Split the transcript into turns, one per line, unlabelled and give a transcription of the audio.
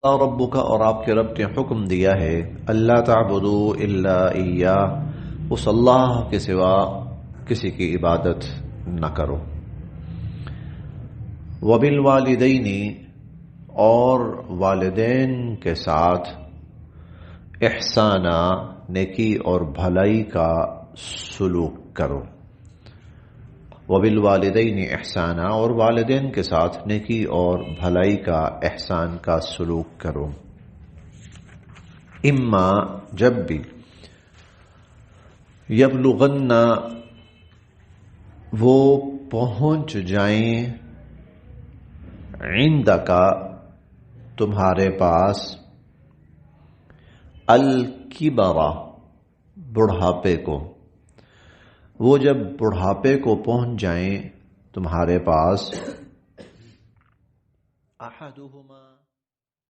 ربک، اور آپ کے رب نے حکم دیا ہے اللہ تعبدوا الا ایاہ، اس اللہ کے سوا کسی کی عبادت نہ کرو. وبالوالدین، اور والدین کے ساتھ احسانہ، نیکی اور بھلائی کا سلوک کرو. وبالوالدین احسانہ، اور والدین کے ساتھ نیکی اور بھلائی کا، احسان کا سلوک کرو. اما، جب بھی، یبلغن، وہ پہنچ جائیں، عندک، تمہارے پاس، الکبر، بڑھاپے کو، وہ جب بڑھاپے کو پہنچ جائیں تمہارے پاس، احدہما،